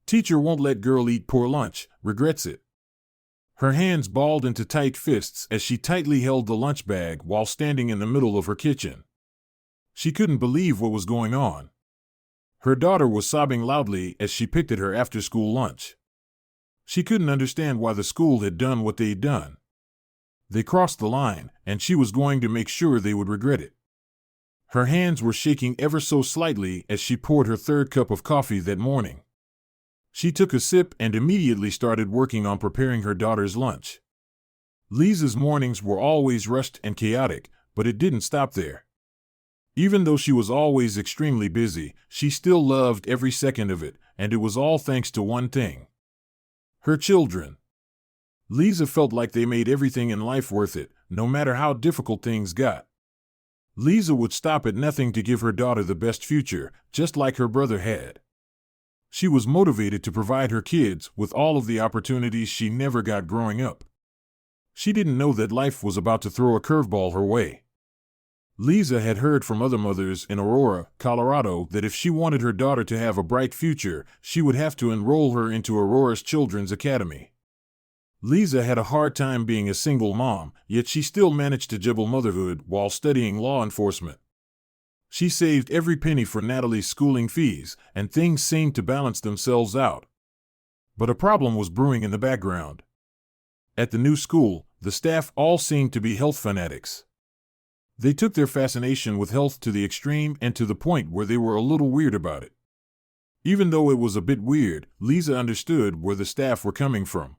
Teacher won't let girl eat poor lunch, regrets it. Her hands balled into tight fists as she tightly held the lunch bag while standing in the middle of her kitchen. She couldn't believe what was going on. Her daughter was sobbing loudly as she picked at her after-school lunch. She couldn't understand why the school had done what they'd done. They crossed the line, and she was going to make sure they would regret it. Her hands were shaking ever so slightly as she poured her third cup of coffee that morning. She took a sip and immediately started working on preparing her daughter's lunch. Lisa's mornings were always rushed and chaotic, but it didn't stop there. Even though she was always extremely busy, she still loved every second of it, and it was all thanks to one thing: her children. Lisa felt like they made everything in life worth it, no matter how difficult things got. Lisa would stop at nothing to give her daughter the best future, just like her brother had. She was motivated to provide her kids with all of the opportunities she never got growing up. She didn't know that life was about to throw a curveball her way. Lisa had heard from other mothers in Aurora, Colorado, that if she wanted her daughter to have a bright future, she would have to enroll her into Aurora's Children's Academy. Lisa had a hard time being a single mom, yet she still managed to juggle motherhood while studying law enforcement. She saved every penny for Natalie's schooling fees, and things seemed to balance themselves out. But a problem was brewing in the background. At the new school, the staff all seemed to be health fanatics. They took their fascination with health to the extreme and to the point where they were a little weird about it. Even though it was a bit weird, Lisa understood where the staff were coming from.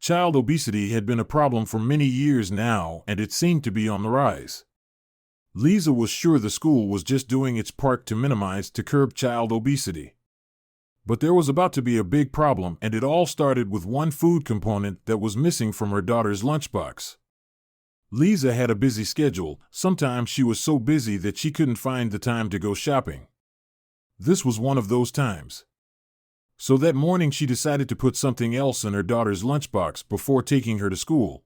Child obesity had been a problem for many years now, and it seemed to be on the rise. Lisa was sure the school was just doing its part to curb child obesity. But there was about to be a big problem, and it all started with one food component that was missing from her daughter's lunchbox. Lisa had a busy schedule. Sometimes she was so busy that she couldn't find the time to go shopping. This was one of those times. So that morning she decided to put something else in her daughter's lunchbox before taking her to school.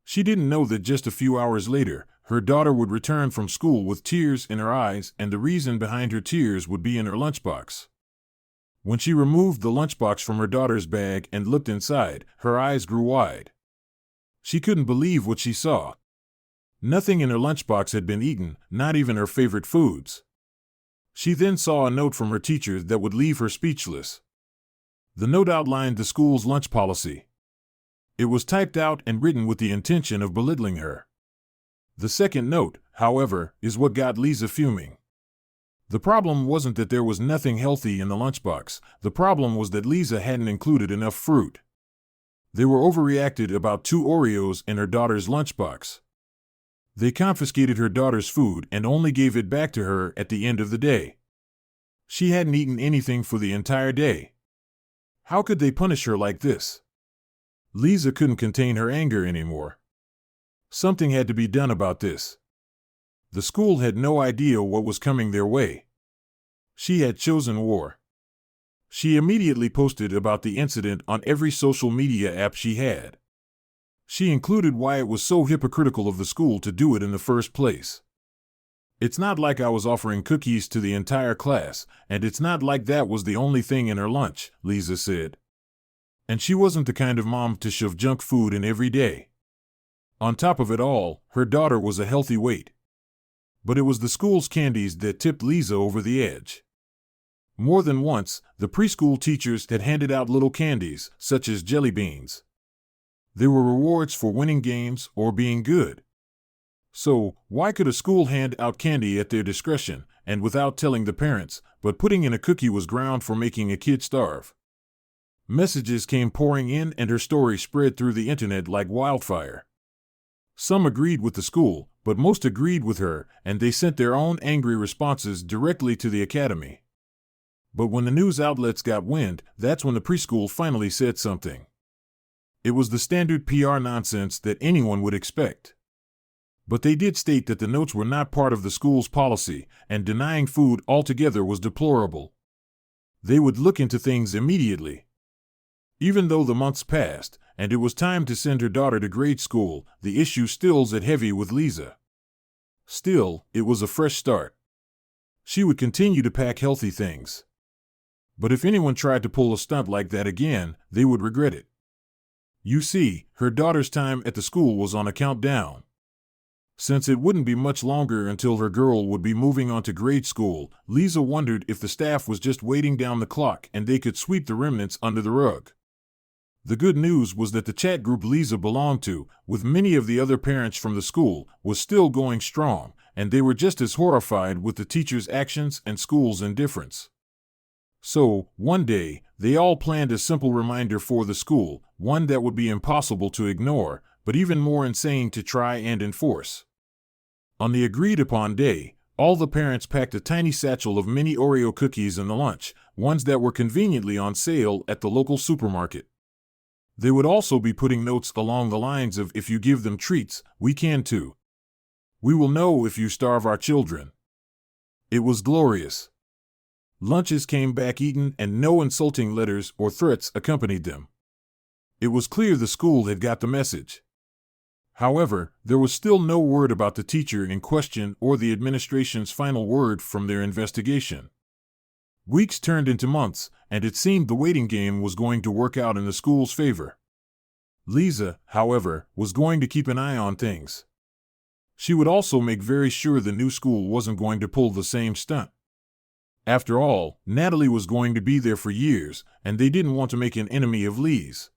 She didn't know that just a few hours later, her daughter would return from school with tears in her eyes, and the reason behind her tears would be in her lunchbox. When she removed the lunchbox from her daughter's bag and looked inside, her eyes grew wide. She couldn't believe what she saw. Nothing in her lunchbox had been eaten, not even her favorite foods. She then saw a note from her teacher that would leave her speechless. The note outlined the school's lunch policy. It was typed out and written with the intention of belittling her. The second note, however, is what got Lisa fuming. The problem wasn't that there was nothing healthy in the lunchbox. The problem was that Lisa hadn't included enough fruit. They were overreacted about 2 Oreos in her daughter's lunchbox. They confiscated her daughter's food and only gave it back to her at the end of the day. She hadn't eaten anything for the entire day. How could they punish her like this? Lisa couldn't contain her anger anymore. Something had to be done about this. The school had no idea what was coming their way. She had chosen war. She immediately posted about the incident on every social media app she had. She included why it was so hypocritical of the school to do it in the first place. It's not like I was offering cookies to the entire class, and it's not like that was the only thing in her lunch, Lisa said. And she wasn't the kind of mom to shove junk food in every day. On top of it all, her daughter was a healthy weight. But it was the school's candies that tipped Lisa over the edge. More than once, the preschool teachers had handed out little candies, such as jelly beans. They were rewards for winning games or being good. So, why could a school hand out candy at their discretion, and without telling the parents, but putting in a cookie was ground for making a kid starve? Messages came pouring in, and her story spread through the internet like wildfire. Some agreed with the school, but most agreed with her, and they sent their own angry responses directly to the academy. But when the news outlets got wind, that's when the preschool finally said something. It was the standard PR nonsense that anyone would expect. But they did state that the notes were not part of the school's policy, and denying food altogether was deplorable. They would look into things immediately. Even though the months passed, and it was time to send her daughter to grade school, the issue still sat heavy with Lisa. Still, it was a fresh start. She would continue to pack healthy things. But if anyone tried to pull a stunt like that again, they would regret it. You see, her daughter's time at the school was on a countdown. Since it wouldn't be much longer until her girl would be moving on to grade school, Lisa wondered if the staff was just waiting down the clock and they could sweep the remnants under the rug. The good news was that the chat group Lisa belonged to, with many of the other parents from the school, was still going strong, and they were just as horrified with the teacher's actions and school's indifference. So, one day, they all planned a simple reminder for the school, one that would be impossible to ignore, but even more insane to try and enforce. On the agreed-upon day, all the parents packed a tiny satchel of mini Oreo cookies in the lunch, ones that were conveniently on sale at the local supermarket. They would also be putting notes along the lines of, "If you give them treats, we can too. We will know if you starve our children." It was glorious. Lunches came back eaten and no insulting letters or threats accompanied them. It was clear the school had got the message. However, there was still no word about the teacher in question or the administration's final word from their investigation. Weeks turned into months, and it seemed the waiting game was going to work out in the school's favor. Lisa, however, was going to keep an eye on things. She would also make very sure the new school wasn't going to pull the same stunt. After all, Natalie was going to be there for years, and they didn't want to make an enemy of Lise.